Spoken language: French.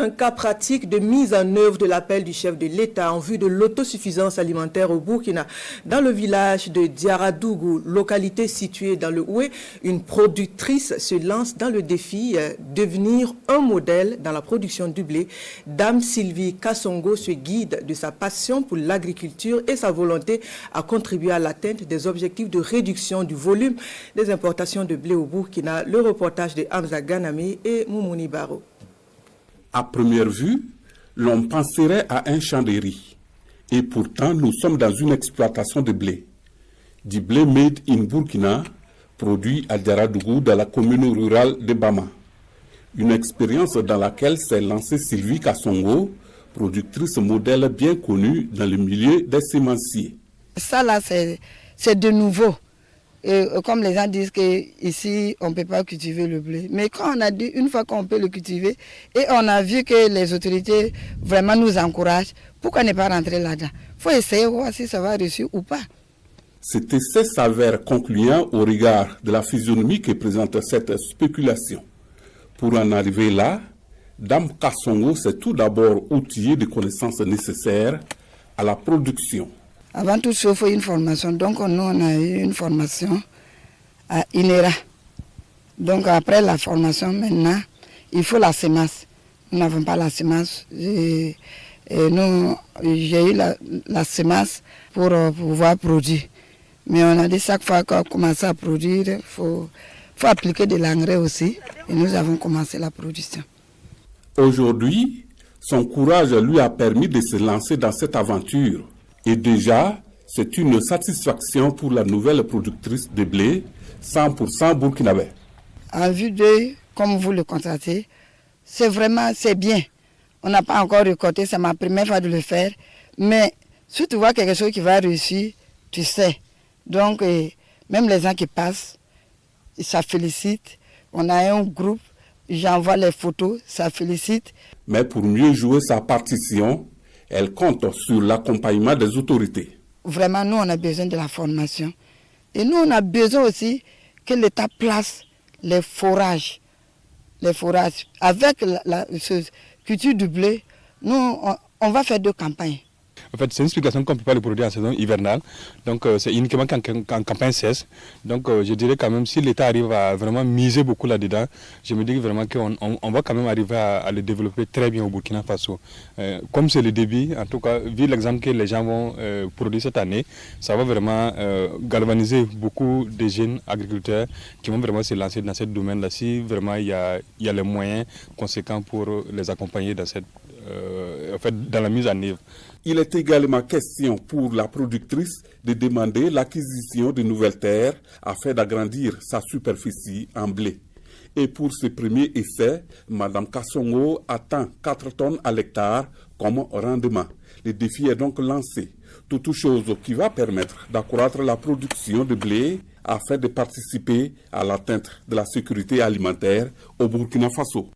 un cas pratique de mise en œuvre de l'appel du chef de l'État en vue de l'autosuffisance alimentaire au Burkina. Dans le village de Diaradougou, localité située dans le Oué, une productrice se lance dans le défi devenir un modèle dans la production du blé. Dame Sylvie Kassongo se guide de sa passion pour l'agriculture et sa volonté à contribuer à l'atteinte des objectifs de réduction du volume des importations de blé au Burkina. Le reportage de Hamza Ganame et Moumouni Baro. À première vue, l'on penserait à un champ de riz. Et pourtant, nous sommes dans une exploitation de blé. Du blé made in Burkina, produit à Diaradougou dans la commune rurale de Bama. Une expérience dans laquelle s'est lancée Sylvie Kassongo, productrice modèle bien connue dans le milieu des semenciers. Ça là, c'est de nouveau. Et comme les gens disent qu'ici, on ne peut pas cultiver le blé. Mais quand on a dit, une fois qu'on peut le cultiver, et on a vu que les autorités vraiment nous encouragent, pourquoi ne pas rentrer là-dedans? Il faut essayer, voir si ça va réussir ou pas. Cet essai s'avère concluant au regard de la physionomie que présente cette spéculation. Pour en arriver là, Dame Kassongo s'est tout d'abord outillée de connaissances nécessaires à la production. Avant tout, il faut une formation. Donc, nous, on a eu une formation à INERA. Donc, après la formation, maintenant, il faut la semence. Nous n'avons pas la semence. J'ai eu la semence pour pouvoir produire. Mais on a dit chaque fois qu'on commence à produire, il faut appliquer de l'engrais aussi. Et nous avons commencé la production. Aujourd'hui, son courage lui a permis de se lancer dans cette aventure. Et déjà, c'est une satisfaction pour la nouvelle productrice de blé, 100% burkinabé. En vue de, comme vous le constatez, c'est bien. On n'a pas encore récolté, c'est ma première fois de le faire. Mais si tu vois quelque chose qui va réussir, tu sais. Donc, même les gens qui passent, ça félicite. On a un groupe, j'envoie les photos, ça félicite. Mais pour mieux jouer sa partition, elle compte sur l'accompagnement des autorités. Vraiment, nous, on a besoin de la formation. Et nous, on a besoin aussi que l'État place les forages. Les forages. Avec la culture du blé, nous, on va faire 2 campagnes. En fait, c'est une spéculation qu'on ne peut pas le produire en saison hivernale. Donc, c'est uniquement en campagne sèche. Donc, je dirais quand même, si l'État arrive à vraiment miser beaucoup là-dedans, je me dis vraiment qu'on va quand même arriver à le développer très bien au Burkina Faso. Comme c'est le début, en tout cas, vu l'exemple que les gens vont produire cette année, ça va vraiment galvaniser beaucoup de jeunes agriculteurs qui vont vraiment se lancer dans ce domaine-là, si vraiment il y a les moyens conséquents pour les accompagner dans dans la mise en œuvre. Il est également question pour la productrice de demander l'acquisition de nouvelles terres afin d'agrandir sa superficie en blé. Et pour ce premier essai, Mme Kassongo attend 4 tonnes à l'hectare comme rendement. Le défi est donc lancé. Toute chose qui va permettre d'accroître la production de blé afin de participer à l'atteinte de la sécurité alimentaire au Burkina Faso.